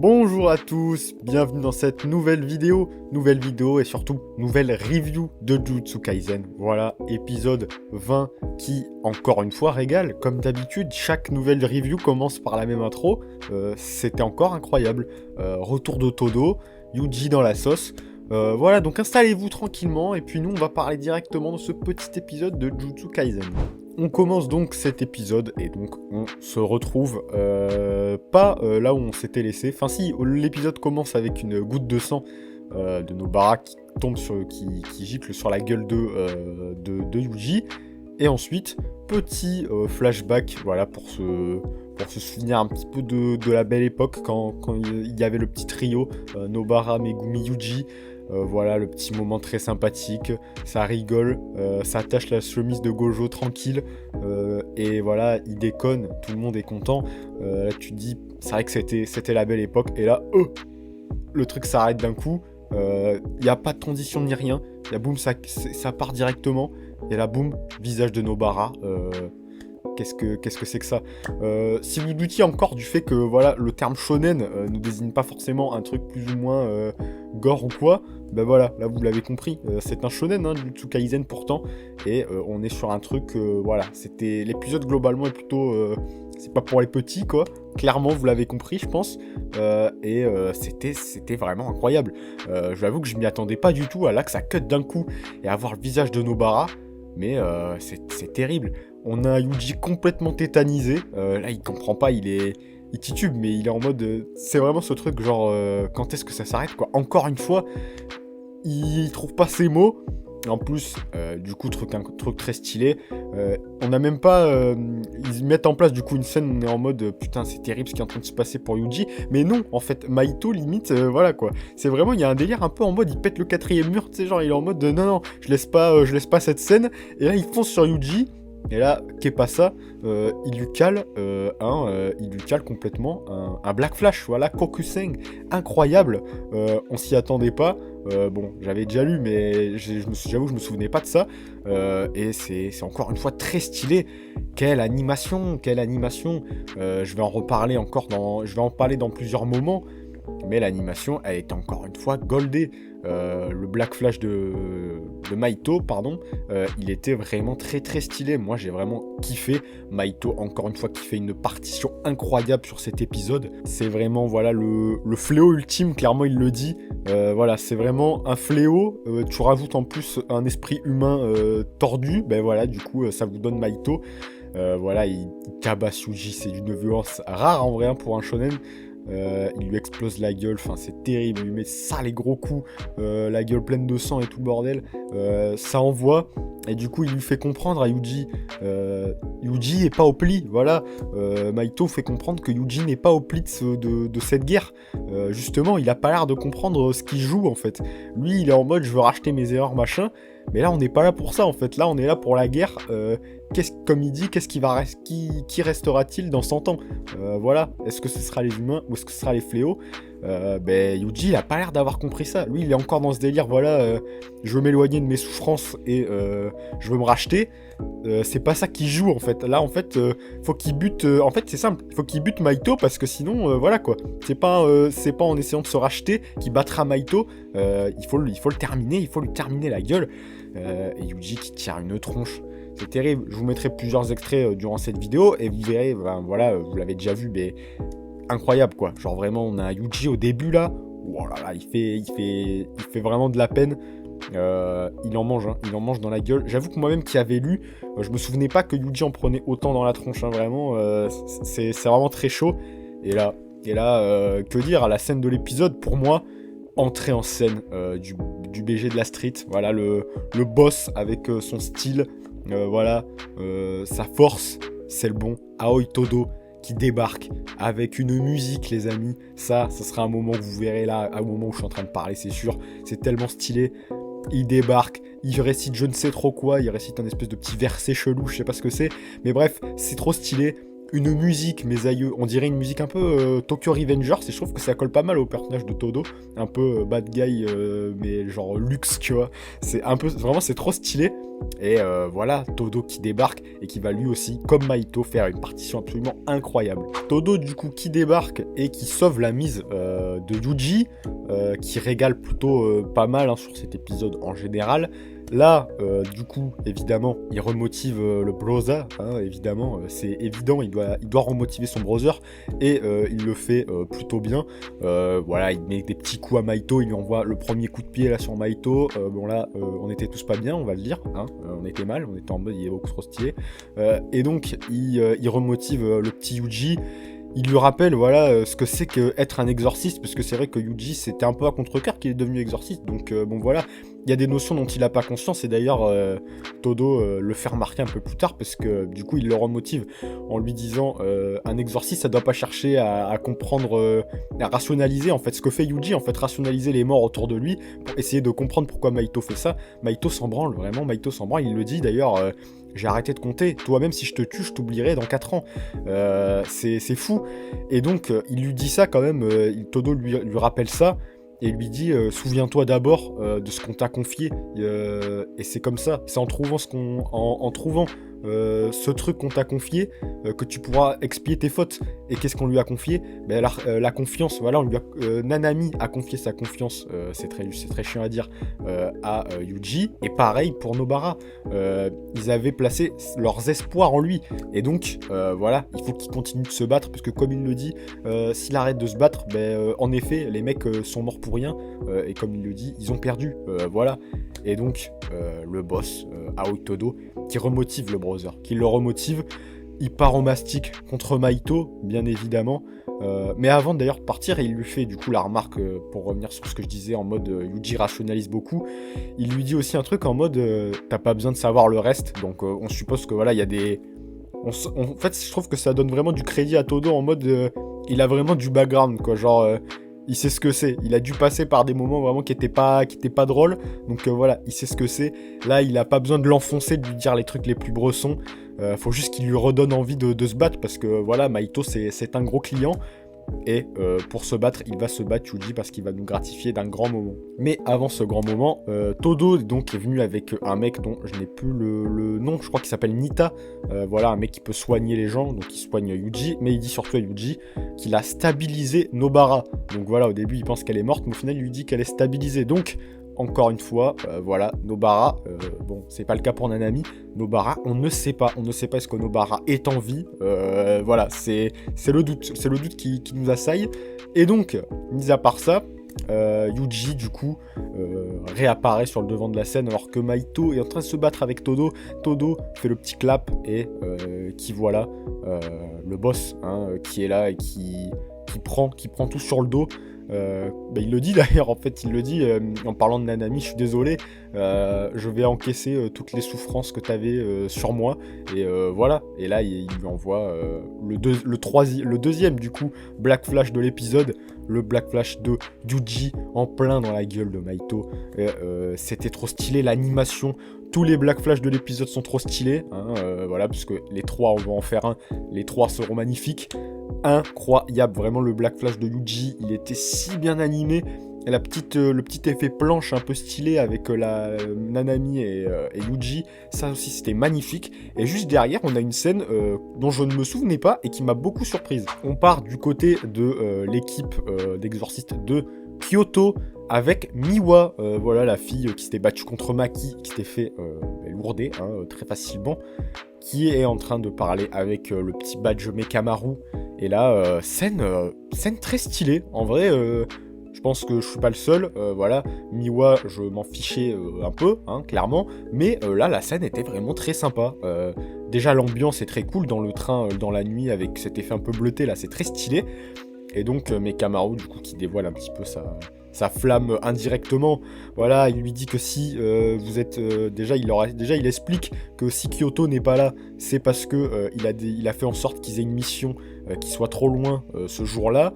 Bonjour à tous, bienvenue dans cette nouvelle vidéo et surtout nouvelle review de Jujutsu Kaisen. Voilà, épisode 20 qui, encore une fois, régale. Comme d'habitude, chaque nouvelle review commence par la même intro. C'était encore incroyable. Retour de Todo, Yuji dans la sauce. Voilà, donc installez-vous tranquillement et puis nous on va parler directement de ce petit épisode de Jujutsu Kaisen. On commence donc cet épisode et donc on se retrouve pas là où on s'était laissé. Enfin si, l'épisode commence avec une goutte de sang de Nobara qui tombe qui gicle sur la gueule de Yuji. Et ensuite, petit flashback, voilà, pour se souvenir un petit peu de la belle époque quand il y avait le petit trio Nobara, Megumi, Yuji. Voilà, le petit moment très sympathique, ça rigole, ça attache la chemise de Gojo tranquille, et voilà, il déconne, tout le monde est content. Là tu te dis, c'est vrai que c'était la belle époque, et là, le truc s'arrête d'un coup, il n'y a pas de transition ni rien, et là, boum, ça part directement, et là, boum, visage de Nobara. Qu'est-ce que c'est que ça? Si vous doutiez encore du fait que voilà, le terme shonen ne désigne pas forcément un truc plus ou moins gore ou quoi, ben voilà, là vous l'avez compris, c'est un shonen, hein, Jujutsu Kaisen pourtant, et on est sur un truc, voilà, c'était l'épisode globalement est plutôt, c'est pas pour les petits quoi, clairement vous l'avez compris je pense, et c'était vraiment incroyable. Je l'avoue que je m'y attendais pas du tout, à là que ça cut d'un coup et à voir le visage de Nobara, mais c'est terrible. On a un Yuji complètement tétanisé. Là, il comprend pas, il titube, mais il est en mode... c'est vraiment ce truc, genre, quand est-ce que ça s'arrête, quoi. Encore une fois, il trouve pas ses mots. En plus, du coup, truc très stylé. On n'a même pas... ils mettent en place, du coup, une scène où on est en mode... putain, c'est terrible ce qui est en train de se passer pour Yuji. Mais non, en fait, Mahito, limite, voilà, quoi. C'est vraiment, il y a un délire un peu en mode... Il pète le quatrième mur, tu sais, genre, il est en mode... non, je laisse pas cette scène. Et là, il fonce sur Yuji. Et là, qu'est pas ça, il lui cale complètement un Black Flash, voilà, Kokuseng, incroyable, on s'y attendait pas, bon, j'avais déjà lu, mais j'avoue que je me souvenais pas de ça, et c'est encore une fois très stylé, quelle animation, je vais en reparler je vais en parler dans plusieurs moments, mais l'animation, elle est encore une fois goldée. Le Black Flash de Mahito, pardon, il était vraiment très très stylé. Moi j'ai vraiment kiffé. Mahito, encore une fois, qui fait une partition incroyable sur cet épisode. C'est vraiment voilà le fléau ultime, clairement il le dit. Voilà, c'est vraiment un fléau. Tu rajoutes en plus un esprit humain tordu. Ben voilà, du coup ça vous donne Mahito. Voilà, il tabasse Yuji, c'est d'une violence rare en vrai hein, pour un shonen. Il lui explose la gueule, enfin c'est terrible, il lui met ça les gros coups, la gueule pleine de sang et tout le bordel, ça envoie, et du coup il lui fait comprendre à Yuji, Yuji est pas au pli, voilà, Mahito fait comprendre que Yuji n'est pas au pli de cette guerre, justement il a pas l'air de comprendre ce qu'il joue en fait, lui il est en mode je veux racheter mes erreurs machin, mais là on n'est pas là pour ça en fait, là on est là pour la guerre, comme il dit, qui restera-t-il dans 100 ans, voilà, est-ce que ce sera les humains ou est-ce que ce sera les fléaux? Yuji il a pas l'air d'avoir compris ça, lui il est encore dans ce délire, voilà, je veux m'éloigner de mes souffrances et je veux me racheter, c'est pas ça qu'il joue en fait, là en fait faut qu'il bute, en fait c'est simple, il faut qu'il bute Mahito parce que sinon voilà quoi, c'est pas en essayant de se racheter qu'il battra Mahito, il faut le terminer, il faut lui terminer la gueule, et Yuji qui tire une tronche. C'est terrible, je vous mettrai plusieurs extraits durant cette vidéo et vous verrez, ben, voilà, vous l'avez déjà vu, mais incroyable quoi. Genre vraiment, on a Yuji au début là, oh là là, il fait vraiment de la peine. Il en mange dans la gueule. J'avoue que moi-même qui avais lu, je me souvenais pas que Yuji en prenait autant dans la tronche, hein, vraiment, c'est vraiment très chaud. Et là, que dire, à la scène de l'épisode, pour moi, entrée en scène du BG de la street, voilà, le boss avec son style, voilà, sa force, c'est le bon Aoi Todo qui débarque avec une musique, les amis. Ça sera un moment que vous verrez là, au moment où je suis en train de parler, c'est sûr. C'est tellement stylé. Il débarque, il récite je ne sais trop quoi, il récite un espèce de petit verset chelou, je sais pas ce que c'est. Mais bref, c'est trop stylé. une musique, mes aïeux, on dirait une musique un peu Tokyo Revengers, et je trouve que ça colle pas mal au personnage de Todo, un peu bad guy, mais genre luxe, tu vois. C'est un peu, vraiment, c'est trop stylé. Et voilà, Todo qui débarque et qui va lui aussi, comme Mahito, faire une partition absolument incroyable. Todo, du coup, qui débarque et qui sauve la mise de Yuji, qui régale plutôt pas mal hein, sur cet épisode en général. Là, du coup, évidemment, il remotive le brother, hein, évidemment, c'est évident, il doit remotiver son brother, et il le fait plutôt bien. Voilà, il met des petits coups à Mahito, il lui envoie le premier coup de pied là sur Mahito. Bon là, on était tous pas bien, on va le dire, hein, on était mal, on était en mode il est beaucoup trop stylé. Et donc, il remotive le petit Yuji. Il lui rappelle voilà ce que c'est qu'être un exorciste, parce que c'est vrai que Yuji c'était un peu à contre-cœur qu'il est devenu exorciste, donc bon voilà, il y a des notions dont il n'a pas conscience, et d'ailleurs Todo le fait remarquer un peu plus tard, parce que du coup il le remotive en lui disant un exorciste ça doit pas chercher à comprendre, à rationaliser en fait ce que fait Yuji, en fait rationaliser les morts autour de lui, pour essayer de comprendre pourquoi Mahito fait ça. Mahito s'en branle, vraiment Mahito s'en branle, il le dit d'ailleurs, j'ai arrêté de compter. Toi, même si je te tue, je t'oublierai dans 4 ans. C'est fou. Et donc, il lui dit ça quand même. Todo lui rappelle ça. Et lui dit souviens-toi d'abord de ce qu'on t'a confié. Et c'est comme ça. C'est en trouvant en trouvant ce truc qu'on t'a confié que tu pourras expier tes fautes. Et qu'est-ce qu'on lui a confié? La confiance. Voilà, Nanami a confié sa confiance. C'est très chiant à dire à Yuji. Et pareil pour Nobara. Ils avaient placé leurs espoirs en lui. Et donc, voilà, il faut qu'il continue de se battre. Parce que comme il le dit, s'il arrête de se battre, en effet, les mecs sont morts pour rien. Et comme il le dit, ils ont perdu. Voilà. Et donc, le boss, Aoi Todo, qui remotive le brother, qui le remotive. Il part en mastic contre Mahito, bien évidemment. Mais avant d'ailleurs de partir, il lui fait du coup la remarque, pour revenir sur ce que je disais, en mode Yuji rationalise beaucoup. Il lui dit aussi un truc en mode t'as pas besoin de savoir le reste. Donc on suppose que voilà, il y a des... en fait, je trouve que ça donne vraiment du crédit à Todo en mode il a vraiment du background, quoi. Genre... il sait ce que c'est, il a dû passer par des moments vraiment qui étaient pas drôles, donc voilà, il sait ce que c'est. Là, il a pas besoin de l'enfoncer, de lui dire les trucs les plus bressons, faut juste qu'il lui redonne envie de se battre, parce que voilà, Mahito c'est un gros client, et pour se battre, il va se battre Yuji, parce qu'il va nous gratifier d'un grand moment. Mais avant ce grand moment, Todo donc est venu avec un mec dont je n'ai plus le nom, je crois qu'il s'appelle Nita, voilà, un mec qui peut soigner les gens, donc il soigne Yuji, mais il dit surtout à Yuji qu'il a stabilisé Nobara. Donc voilà, au début il pense qu'elle est morte, mais au final il lui dit qu'elle est stabilisée. Donc encore une fois, voilà, Nobara, bon, c'est pas le cas pour Nanami, Nobara, on ne sait pas est-ce que Nobara est en vie, voilà, c'est le doute qui nous assaille. Et donc, mis à part ça, Yuji, du coup, réapparaît sur le devant de la scène, alors que Mahito est en train de se battre avec Todo. Todo fait le petit clap, et qui voilà, le boss, hein, qui est là, et qui prend tout sur le dos. Il le dit d'ailleurs, en fait, il le dit en parlant de Nanami, je suis désolé, je vais encaisser toutes les souffrances que tu avais sur moi, et voilà. Et là, il lui envoie le deuxième, du coup, Black Flash de l'épisode, le Black Flash de Yuji en plein dans la gueule de Mahito. C'était trop stylé, l'animation. Tous les Black Flash de l'épisode sont trop stylés, hein, voilà, parce que les 3, on va en faire un, les 3 seront magnifiques. Incroyable, vraiment, le Black Flash de Yuji, il était si bien animé. Et le petit effet planche un peu stylé avec la Nanami et Yuji, ça aussi c'était magnifique. Et juste derrière, on a une scène dont je ne me souvenais pas et qui m'a beaucoup surprise. On part du côté de l'équipe d'exorcistes de Kyoto avec Miwa, voilà, la fille qui s'était battue contre Maki, qui s'était fait lourder très facilement, qui est en train de parler avec le petit badge Mekamaru. Et là, scène très stylée, en vrai. Je pense que je suis pas le seul, voilà, Miwa, je m'en fichais un peu, hein, clairement, mais là, la scène était vraiment très sympa. Déjà, l'ambiance est très cool dans le train, dans la nuit, avec cet effet un peu bleuté, là, c'est très stylé. Et donc, Mekamaru, du coup, qui dévoile un petit peu sa flamme indirectement. Voilà, il lui dit que si vous êtes... déjà, il explique que si Kyoto n'est pas là, c'est parce que il a fait en sorte qu'ils aient une mission qui soit trop loin ce jour-là,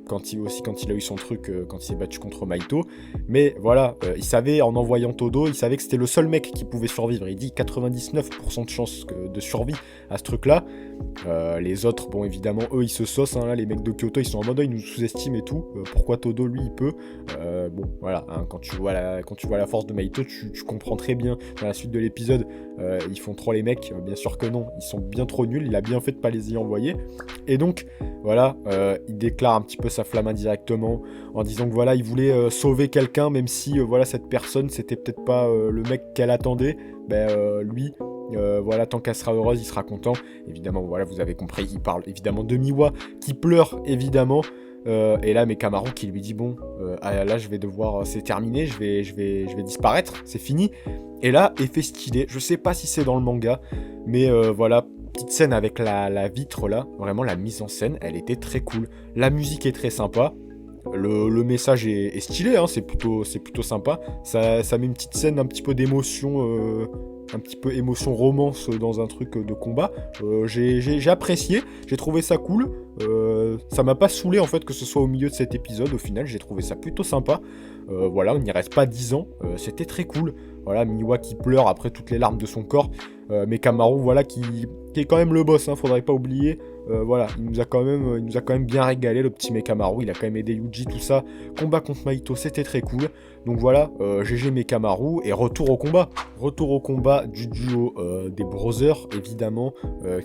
quand il a eu son truc, quand il s'est battu contre Maito. Mais voilà, il savait, en envoyant Todo, il savait que c'était le seul mec qui pouvait survivre. Il dit 99% de chance de survie à ce truc-là. Les autres, bon, évidemment, eux, ils se saucent, hein, là, les mecs de Kyoto, ils sont en mode, ils nous sous-estiment et tout. Pourquoi Todo, lui, il peut bon, voilà, hein, quand tu vois la force de Maito, tu comprends très bien. Dans la suite de l'épisode, ils font trop les mecs. Bien sûr que non, ils sont bien trop nuls. Il a bien fait de pas les y envoyer. Et donc, voilà, il déclare un petit peu sa flamme indirectement en disant que voilà, il voulait sauver quelqu'un, même si voilà, cette personne, c'était peut-être pas le mec qu'elle attendait. Lui, voilà, tant qu'elle sera heureuse, il sera content. Évidemment, voilà, vous avez compris, il parle évidemment de Miwa qui pleure évidemment. Et là, Mekamaru qui lui dit bon, là je vais devoir, c'est terminé, je vais disparaître, c'est fini. Et là, effet stylé, je sais pas si c'est dans le manga, mais voilà, petite scène avec la vitre là, vraiment la mise en scène, elle était très cool. La musique est très sympa. Le message est stylé, hein, c'est plutôt sympa. Ça met une petite scène un petit peu d'émotion, un petit peu émotion romance dans un truc de combat. J'ai apprécié, j'ai trouvé ça cool. Ça m'a pas saoulé en fait que ce soit au milieu de cet épisode. Au final, j'ai trouvé ça plutôt sympa. Voilà, on n'y reste pas 10 ans. C'était très cool. Voilà, Miwa qui pleure après toutes les larmes de son corps. Mekamaru, voilà, qui est quand même le boss, hein, faudrait pas oublier. Voilà, il nous a quand même bien régalé, le petit Mekamaru. Il a quand même aidé Yuji, tout ça. Combat contre Maito, c'était très cool. Donc voilà, GG Mekamaru et retour au combat. Retour au combat du duo des Brothers, évidemment,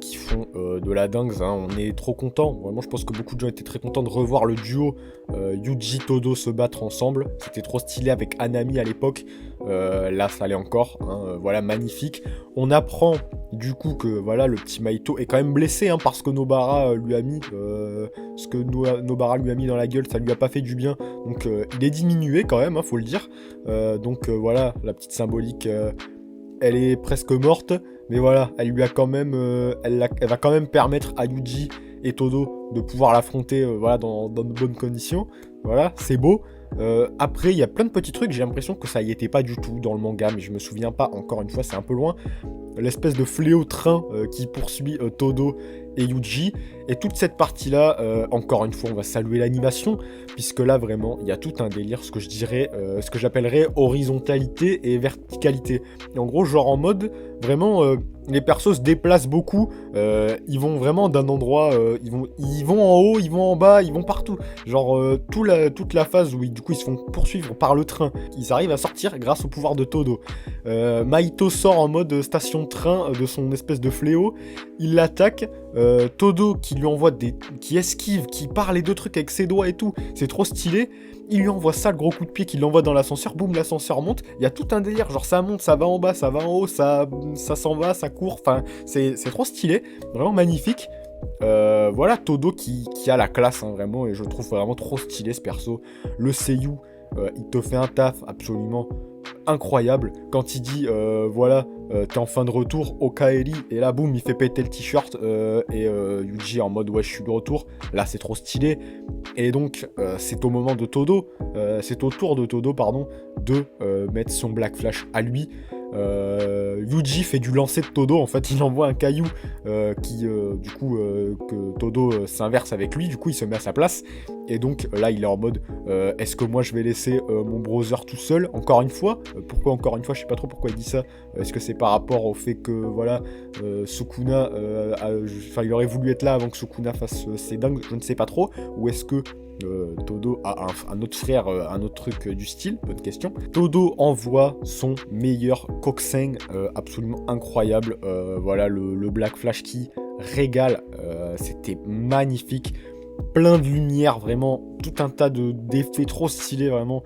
qui font de la dingue. Hein. On est trop contents. Vraiment, je pense que beaucoup de gens étaient très contents de revoir le duo Yuji Todo se battre ensemble. C'était trop stylé avec Anami à l'époque. Là, ça allait encore. Hein. Voilà, magnifique. On apprend du coup que voilà, le petit Maito est quand même blessé, hein, parce que Nobara lui a mis Nobara lui a mis dans la gueule, ça lui a pas fait du bien. Donc il est diminué quand même, hein, faut le dire. Donc voilà, la petite symbolique, elle est presque morte, mais voilà, elle lui a quand même, elle va quand même permettre à Yuji et Todo de pouvoir l'affronter, voilà, dans de bonnes conditions. Voilà, c'est beau. Après, il y a plein de petits trucs, j'ai l'impression que ça y était pas du tout dans le manga, mais je me souviens pas, encore une fois, c'est un peu loin. L'espèce de fléau train qui poursuit Todo et Yuji. Et toute cette partie-là, encore une fois, on va saluer l'animation, puisque là, vraiment, il y a tout un délire, ce que j'appellerais horizontalité et verticalité. Et en gros, genre en mode, vraiment, les persos se déplacent beaucoup, ils vont vraiment d'un endroit, ils vont en haut, ils vont en bas, ils vont partout. Genre, toute la phase où du coup ils se font poursuivre par le train, ils arrivent à sortir grâce au pouvoir de Todo. Maito sort en mode station train de son espèce de fléau, il l'attaque, Todo qui esquive, qui parle les deux trucs avec ses doigts et tout, c'est trop stylé. Il lui envoie ça, le gros coup de pied qu'il l'envoie dans l'ascenseur, boum, l'ascenseur monte, il y a tout un délire, genre ça monte, ça va en bas, ça va en haut, ça s'en va, ça court, enfin c'est trop stylé, vraiment magnifique. Voilà, Todo qui a la classe, hein, vraiment, et je trouve vraiment trop stylé ce perso. Le seiyuu, il te fait un taf absolument incroyable. Quand il dit, voilà, t'es en fin de retour, Okaeri, et là, boum, il fait péter le t-shirt, et Yuji en mode, ouais, je suis de retour. Là, c'est trop stylé. Et donc, c'est au moment de Todo, c'est au tour de Todo, pardon, de mettre son Black Flash à lui. Yuji fait du lancer de Todo, en fait il envoie un caillou que Todo s'inverse avec lui, du coup il se met à sa place, et donc là il est en mode est-ce que moi je vais laisser mon brother tout seul encore une fois, pourquoi encore une fois, je sais pas trop pourquoi il dit ça, est-ce que c'est par rapport au fait que voilà, Sukuna il aurait voulu être là avant que Sukuna fasse ses dingues, je ne sais pas trop, ou est-ce que Todo a un autre frère, un autre truc du style, bonne question. Todo envoie son meilleur Kokuseng, absolument incroyable, voilà le Black Flash qui régale, c'était magnifique, plein de lumière, vraiment, tout un tas d'effets trop stylés, vraiment.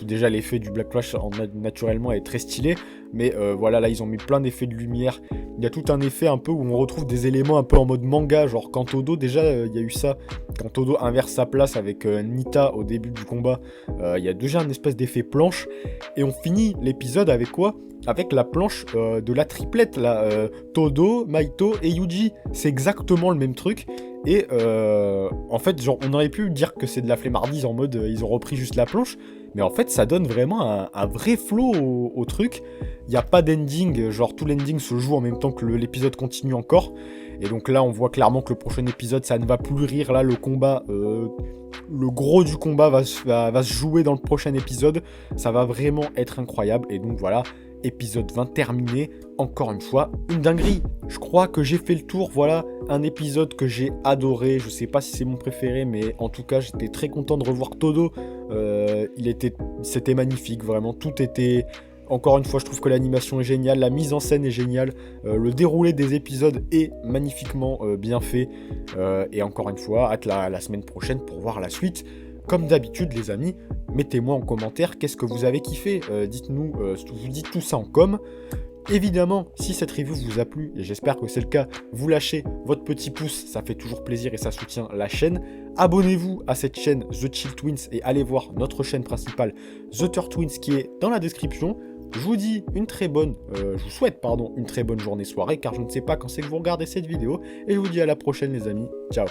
Déjà l'effet du Black Flash naturellement est très stylé, mais voilà, là ils ont mis plein d'effets de lumière. Il y a tout un effet un peu où on retrouve des éléments un peu en mode manga, genre quand Todo, déjà il y a eu ça, quand Todo inverse sa place avec Nita au début du combat, il y a déjà une espèce d'effet planche, et on finit l'épisode avec quoi ? Avec la planche de la triplette là, Todo, Maito et Yuji, c'est exactement le même truc. Et en fait, genre, on aurait pu dire que c'est de la flemmardise en mode ils ont repris juste la planche, mais en fait, ça donne vraiment un vrai flow au truc. Il n'y a pas d'ending, genre tout l'ending se joue en même temps que l'épisode continue encore. Et donc là, on voit clairement que le prochain épisode, ça ne va plus rire. Là, le combat, le gros du combat va se jouer dans le prochain épisode. Ça va vraiment être incroyable. Et donc voilà, épisode 20 terminé. Encore une fois, une dinguerie. Je crois que j'ai fait le tour. Voilà, un épisode que j'ai adoré. Je sais pas si c'est mon préféré, mais en tout cas, j'étais très content de revoir Todo. C'était magnifique, vraiment. Tout était... Encore une fois, je trouve que l'animation est géniale, la mise en scène est géniale, le déroulé des épisodes est magnifiquement bien fait. Et encore une fois, hâte la semaine prochaine pour voir la suite. Comme d'habitude, les amis, mettez-moi en commentaire qu'est-ce que vous avez kiffé. Dites-nous, vous dites tout ça en com. Évidemment, si cette review vous a plu, et j'espère que c'est le cas, vous lâchez votre petit pouce, ça fait toujours plaisir et ça soutient la chaîne. Abonnez-vous à cette chaîne The Chill Twins et allez voir notre chaîne principale The Tur Twins qui est dans la description. Je vous dis je vous souhaite une très bonne journée soirée car je ne sais pas quand c'est que vous regardez cette vidéo et je vous dis à la prochaine les amis. Ciao.